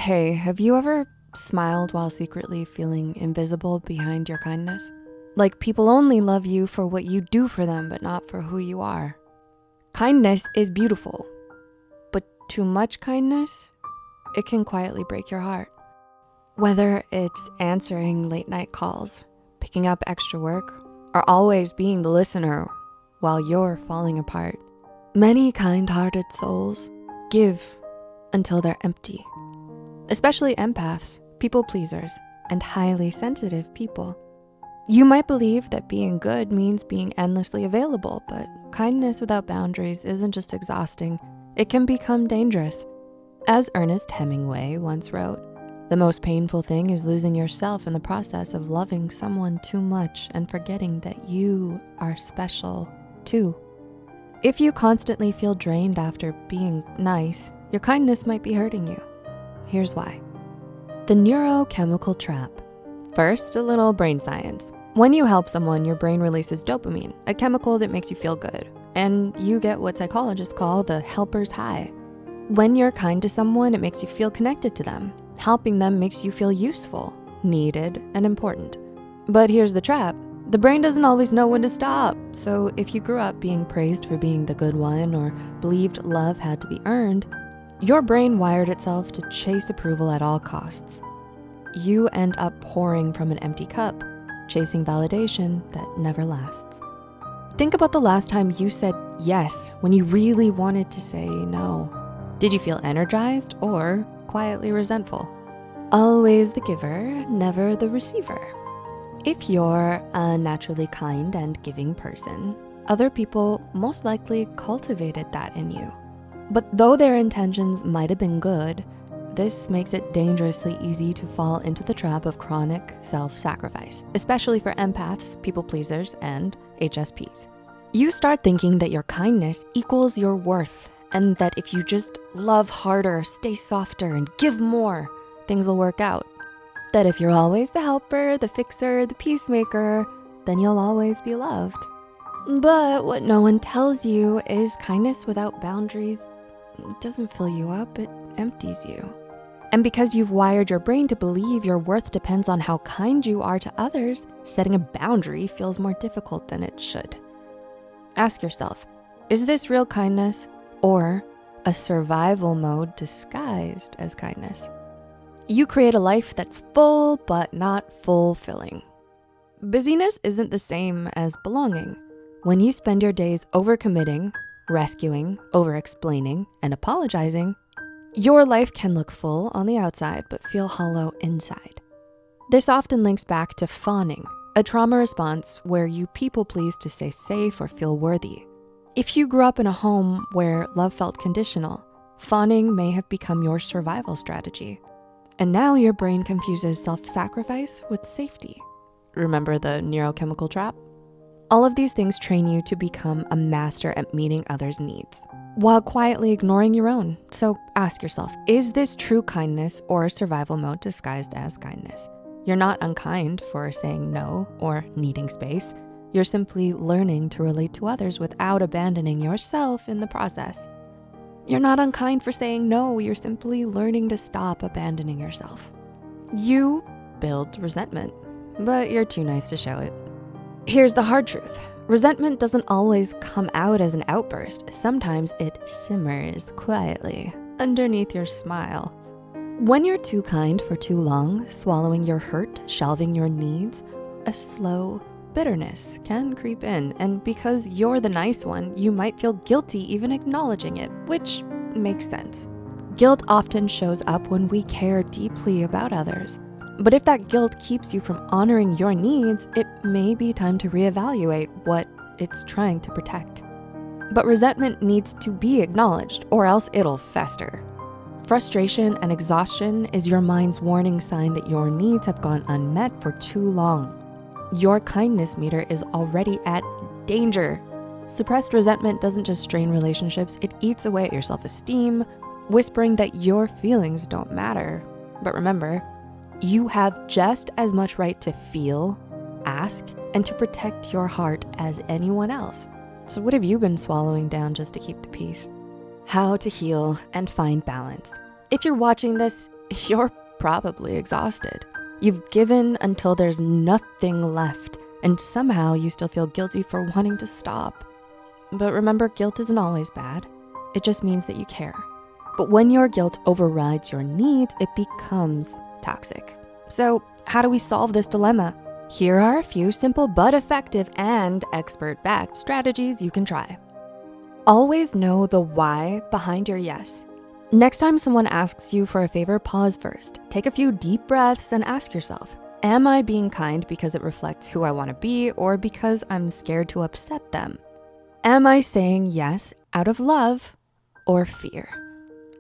Hey, have you ever smiled while secretly feeling invisible behind your kindness? Like people only love you for what you do for them, but not for who you are. Kindness is beautiful, but too much kindness, it can quietly break your heart. Whether it's answering late night calls, picking up extra work, or always being the listener while you're falling apart, many kind-hearted souls give until they're empty. Especially empaths, people pleasers, and highly sensitive people. You might believe that being good means being endlessly available, but kindness without boundaries isn't just exhausting, it can become dangerous. As Ernest Hemingway once wrote, the most painful thing is losing yourself in the process of loving someone too much and forgetting that you are special too. If you constantly feel drained after being nice, your kindness might be hurting you. Here's why. The neurochemical trap. First, a little brain science. When you help someone, your brain releases dopamine, a chemical that makes you feel good, and you get what psychologists call the helper's high. When you're kind to someone, it makes you feel connected to them. Helping them makes you feel useful, needed, and important. But here's the trap. The brain doesn't always know when to stop. So if you grew up being praised for being the good one or believed love had to be earned, your brain wired itself to chase approval at all costs. You end up pouring from an empty cup, chasing validation that never lasts. Think about the last time you said yes when you really wanted to say no. Did you feel energized or quietly resentful? Always the giver, never the receiver. If you're a naturally kind and giving person, other people most likely cultivated that in you. But though their intentions might have been good, this makes it dangerously easy to fall into the trap of chronic self-sacrifice, especially for empaths, people pleasers, and HSPs. You start thinking that your kindness equals your worth, and that if you just love harder, stay softer, and give more, things will work out. That if you're always the helper, the fixer, the peacemaker, then you'll always be loved. But what no one tells you is kindness without boundaries doesn't fill you up, it empties you. And because you've wired your brain to believe your worth depends on how kind you are to others, setting a boundary feels more difficult than it should. Ask yourself, is this real kindness or a survival mode disguised as kindness? You create a life that's full but not fulfilling. Busyness isn't the same as belonging. When you spend your days overcommitting, rescuing, over-explaining, and apologizing, your life can look full on the outside but feel hollow inside. This often links back to fawning, a trauma response where you people please to stay safe or feel worthy. If you grew up in a home where love felt conditional, fawning may have become your survival strategy. And now your brain confuses self-sacrifice with safety. Remember the neurochemical trap? All of these things train you to become a master at meeting others' needs while quietly ignoring your own. So ask yourself, is this true kindness or survival mode disguised as kindness? You're not unkind for saying no or needing space. You're simply learning to relate to others without abandoning yourself in the process. You're not unkind for saying no. You're simply learning to stop abandoning yourself. You build resentment, but you're too nice to show it. Here's the hard truth. Resentment doesn't always come out as an outburst. Sometimes it simmers quietly underneath your smile. When you're too kind for too long, swallowing your hurt, shelving your needs, a slow bitterness can creep in. And because you're the nice one, you might feel guilty even acknowledging it, which makes sense. Guilt often shows up when we care deeply about others. But if that guilt keeps you from honoring your needs, it may be time to reevaluate what it's trying to protect. But resentment needs to be acknowledged or else it'll fester. Frustration and exhaustion is your mind's warning sign that your needs have gone unmet for too long. Your kindness meter is already at danger. Suppressed resentment doesn't just strain relationships, it eats away at your self-esteem, whispering that your feelings don't matter. But remember, you have just as much right to feel, ask, and to protect your heart as anyone else. So what have you been swallowing down just to keep the peace? How to heal and find balance. If you're watching this, You're probably exhausted. You've given until there's nothing left, and somehow you still feel guilty for wanting to stop. But remember, guilt isn't always bad. It just means that you care. But when your guilt overrides your needs, it becomes toxic. So how do we solve this dilemma? Here are a few simple but effective and expert-backed strategies you can try. Always know the why behind your yes. Next time someone asks you for a favor, pause first. Take a few deep breaths and ask yourself, am I being kind because it reflects who I wanna be or because I'm scared to upset them? Am I saying yes out of love or fear?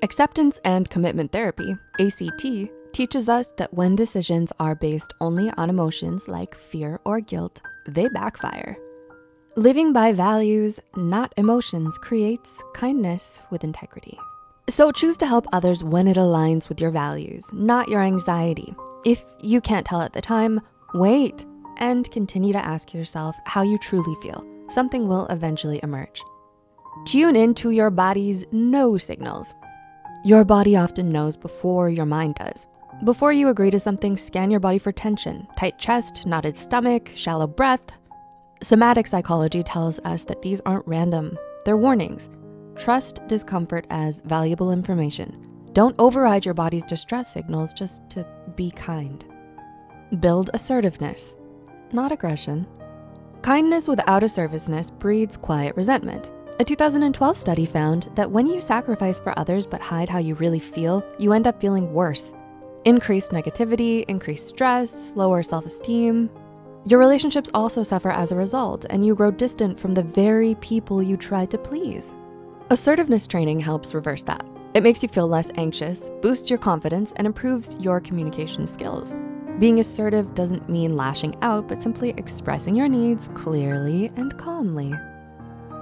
Acceptance and commitment therapy, ACT, teaches us that when decisions are based only on emotions like fear or guilt, they backfire. Living by values, not emotions, creates kindness with integrity. So choose to help others when it aligns with your values, not your anxiety. If you can't tell at the time, wait and continue to ask yourself how you truly feel. Something will eventually emerge. Tune into your body's no signals. Your body often knows before your mind does. Before you agree to something, scan your body for tension, tight chest, knotted stomach, shallow breath. Somatic psychology tells us that these aren't random, they're warnings. Trust discomfort as valuable information. Don't override your body's distress signals just to be kind. Build assertiveness, not aggression. Kindness without assertiveness breeds quiet resentment. A 2012 study found that when you sacrifice for others but hide how you really feel, you end up feeling worse. Increased negativity, increased stress, lower self-esteem. Your relationships also suffer as a result, and you grow distant from the very people you try to please. Assertiveness training helps reverse that. It makes you feel less anxious, boosts your confidence, and improves your communication skills. Being assertive doesn't mean lashing out, but simply expressing your needs clearly and calmly.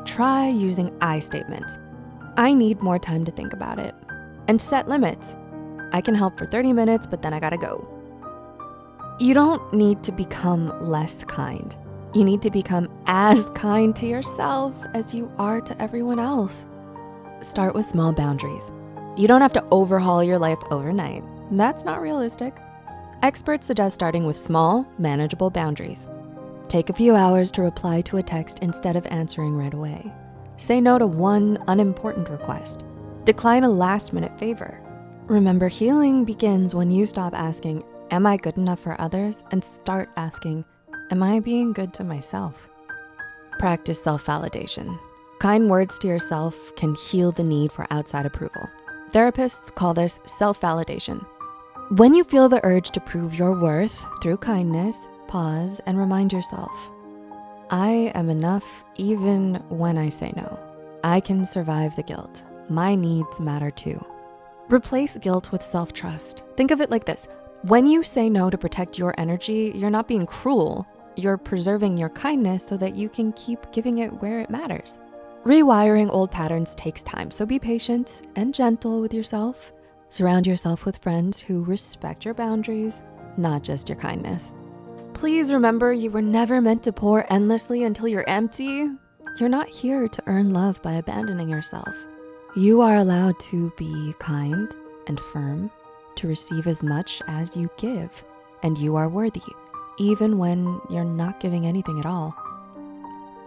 Try using I statements. I need more time to think about it. And set limits. I can help for 30 minutes, but then I gotta go. You don't need to become less kind. You need to become as kind to yourself as you are to everyone else. Start with small boundaries. You don't have to overhaul your life overnight. That's not realistic. Experts suggest starting with small, manageable boundaries. Take a few hours to reply to a text instead of answering right away. Say no to one unimportant request. Decline a last-minute favor. Remember, healing begins when you stop asking, am I good enough for others? And start asking, am I being good to myself? Practice self-validation. Kind words to yourself can heal the need for outside approval. Therapists call this self-validation. When you feel the urge to prove your worth through kindness, pause and remind yourself, I am enough even when I say no. I can survive the guilt. My needs matter too. Replace guilt with self-trust. Think of it like this. When you say no to protect your energy, you're not being cruel. You're preserving your kindness so that you can keep giving it where it matters. Rewiring old patterns takes time, so be patient and gentle with yourself. Surround yourself with friends who respect your boundaries, not just your kindness. Please remember, you were never meant to pour endlessly until you're empty. You're not here to earn love by abandoning yourself. You are allowed to be kind and firm, to receive as much as you give, and you are worthy, even when you're not giving anything at all.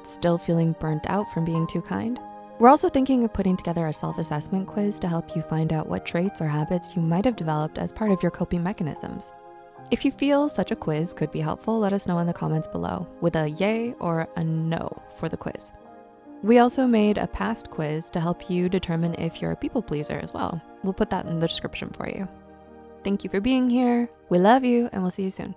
Still feeling burnt out from being too kind? We're also thinking of putting together a self-assessment quiz to help you find out what traits or habits you might have developed as part of your coping mechanisms. If you feel such a quiz could be helpful, let us know in the comments below with a yay or a no for the quiz. We also made a past quiz to help you determine if you're a people pleaser as well. We'll put that in the description for you. Thank you for being here. We love you, and we'll see you soon.